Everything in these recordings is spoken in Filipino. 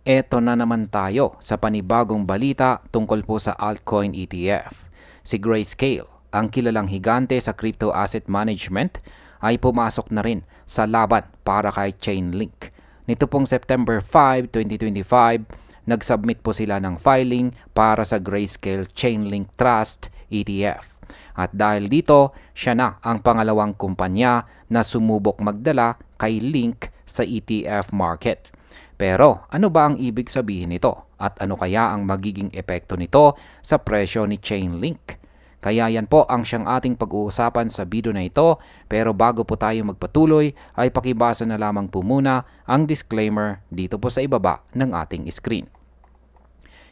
Eto na naman tayo sa panibagong balita tungkol po sa altcoin ETF. Si Grayscale, ang kilalang higante sa crypto asset management, ay pumasok na rin sa laban para kay Chainlink. Nito pong September 5, 2025, nag-submit po sila ng filing para sa Grayscale Chainlink Trust ETF. At dahil dito, siya na ang pangalawang kumpanya na sumubok magdala kay Link sa ETF market. Pero ano ba ang ibig sabihin nito at ano kaya ang magiging epekto nito sa presyo ni Chainlink? Kaya yan po ang siyang ating pag-uusapan sa video na ito, pero bago po tayo magpatuloy ay pakibasa na lamang po muna ang disclaimer dito po sa ibaba ng ating screen.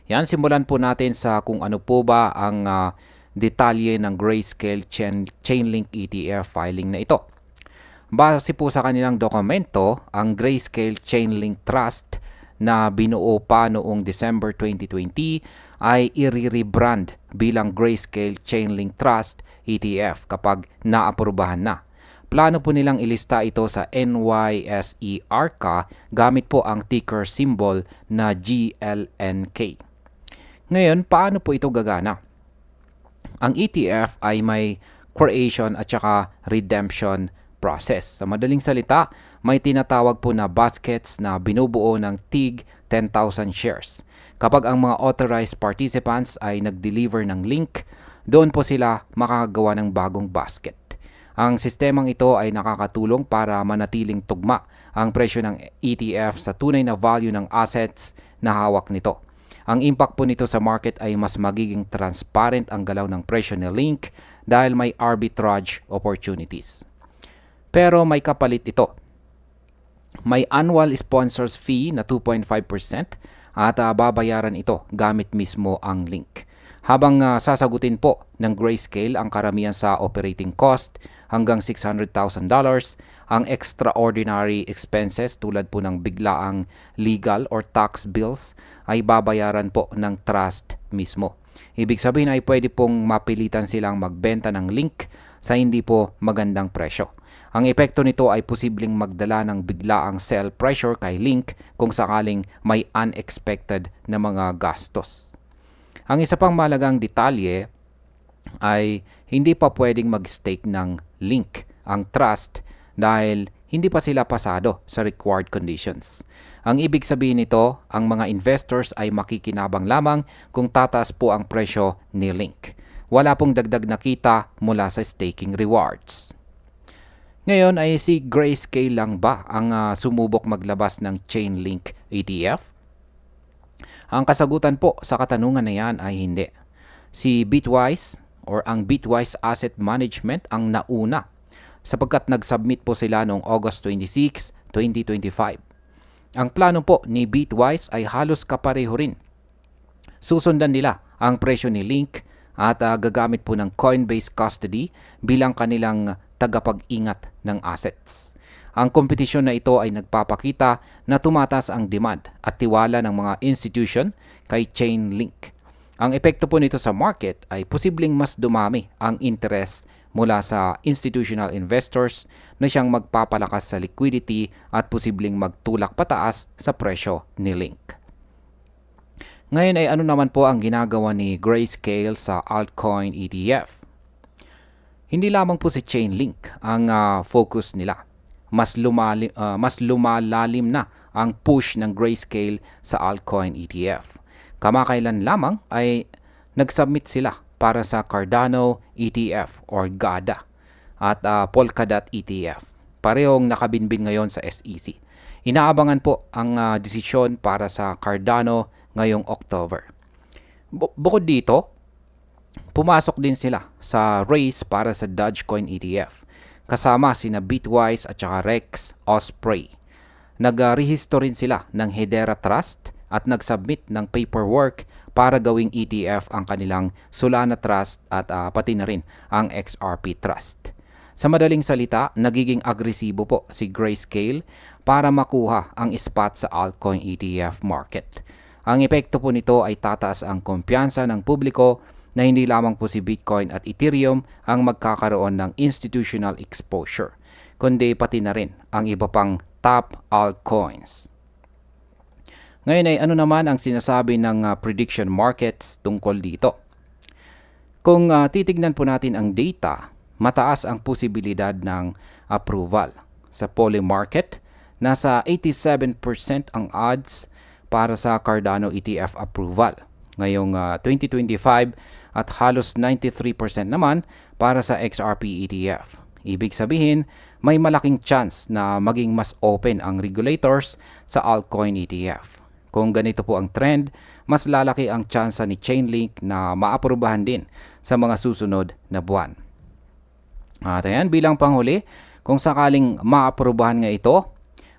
Yan, simulan po natin sa kung ano po ba ang detalye ng Grayscale Chainlink ETF filing na ito. Base po sa kanilang dokumento, ang Grayscale Chainlink Trust na binuo pa noong December 2020 ay i-rebrand bilang Grayscale Chainlink Trust ETF kapag naaprubahan na. Plano po nilang ilista ito sa NYSE Arca gamit po ang ticker symbol na GLNK. Ngayon, paano po ito gagana? Ang ETF ay may creation at saka redemption process. Sa madaling salita, may tinatawag po na baskets na binubuo ng TIG 10,000 shares. Kapag ang mga authorized participants ay nag-deliver ng link, doon po sila makakagawa ng bagong basket. Ang sistemang ito ay nakakatulong para manatiling tugma ang presyo ng ETF sa tunay na value ng assets na hawak nito. Ang impact po nito sa market ay mas magiging transparent ang galaw ng presyo ni Link dahil may arbitrage opportunities. Pero may kapalit ito. May annual sponsors fee na 2.5% at babayaran ito gamit mismo ang Link. Habang sasagutin po ng Grayscale ang karamihan sa operating cost hanggang $600,000, ang extraordinary expenses tulad po ng biglaang legal or tax bills ay babayaran po ng trust mismo. Ibig sabihin ay pwede pong mapilitan silang magbenta ng Link sa hindi po magandang presyo. Ang epekto nito ay posibleng magdala ng biglaang sell pressure kay Link kung sakaling may unexpected na mga gastos. Ang isa pang malagang detalye ay hindi pa pwedeng mag-stake ng Link ang trust dahil hindi pa sila pasado sa required conditions. Ang ibig sabihin nito, ang mga investors ay makikinabang lamang kung tataas po ang presyo ni Link. Wala pong dagdag na kita mula sa staking rewards. Ngayon ay si Grayscale lang ba ang sumubok maglabas ng Chainlink ETF? Ang kasagutan po sa katanungan na yan ay hindi. Si Bitwise or ang Bitwise Asset Management ang nauna sapagkat nag-submit po sila noong August 26, 2025. Ang plano po ni Bitwise ay halos kapareho rin. Susundan nila ang presyo ni Link at gagamit po ng Coinbase Custody bilang kanilang tagapag-ingat ng assets. Ang kompetisyon na ito ay nagpapakita na tumataas ang demand at tiwala ng mga institution kay Chainlink. Ang epekto po nito sa market ay posibleng mas dumami ang interest mula sa institutional investors na siyang magpapalakas sa liquidity at posibleng magtulak pataas sa presyo ni Link. Ngayon ay ano naman po ang ginagawa ni Grayscale sa altcoin ETF? Hindi lamang po si Chainlink ang focus nila. Mas lumalalim na ang push ng Grayscale sa altcoin ETF. Kamakailan lamang ay nag-submit sila para sa Cardano ETF or GADA at Polkadot ETF. Parehong nakabinbin ngayon sa SEC. Inaabangan po ang desisyon para sa Cardano ngayong October. Bukod dito, pumasok din sila sa race para sa Dogecoin ETF kasama sina Bitwise at saka Rex Osprey. Nag-rehisto rin sila ng Hedera Trust at nag-submit ng paperwork para gawing ETF ang kanilang Solana Trust at pati na rin ang XRP Trust. Sa madaling salita, nagiging agresibo po si Grayscale para makuha ang spot sa altcoin ETF market. Ang epekto po nito ay tataas ang kumpiyansa ng publiko na hindi lamang po si Bitcoin at Ethereum ang magkakaroon ng institutional exposure, kundi pati na rin ang iba pang top altcoins. Ngayon ay ano naman ang sinasabi ng prediction markets tungkol dito? Kung titignan po natin ang data, mataas ang posibilidad ng approval. Sa Poly Market, nasa 87% ang odds para sa Cardano ETF approval ngayong 2025 at halos 93% naman para sa XRP ETF. Ibig sabihin, may malaking chance na maging mas open ang regulators sa altcoin ETF. Kung ganito po ang trend, mas lalaki ang tsansa ni Chainlink na maaprubahan din sa mga susunod na buwan. At ayan, bilang panghuli, kung sakaling maaprubahan nga ito,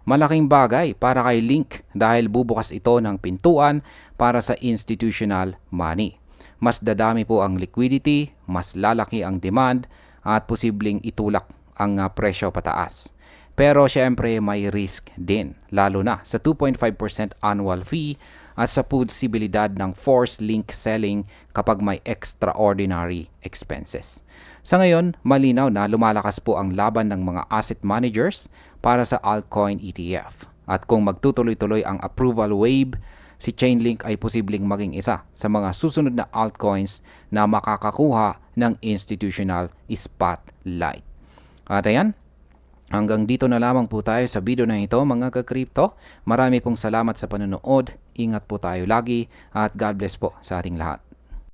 malaking bagay para kay Link dahil bubukas ito ng pintuan para sa institutional money. Mas dadami po ang liquidity, mas lalaki ang demand at posibleng itulak ang presyo pataas. Pero syempre may risk din, lalo na sa 2.5% annual fee at sa posibilidad ng forced link selling kapag may extraordinary expenses. Sa ngayon, malinaw na lumalakas po ang laban ng mga asset managers para sa altcoin ETF. At kung magtutuloy-tuloy ang approval wave, si Chainlink ay posibleng maging isa sa mga susunod na altcoins na makakakuha ng institutional spotlight. At ayan, hanggang dito na lamang po tayo sa video na ito mga ka-crypto. Marami pong salamat sa panonood. Ingat po tayo lagi at God bless po sa ating lahat.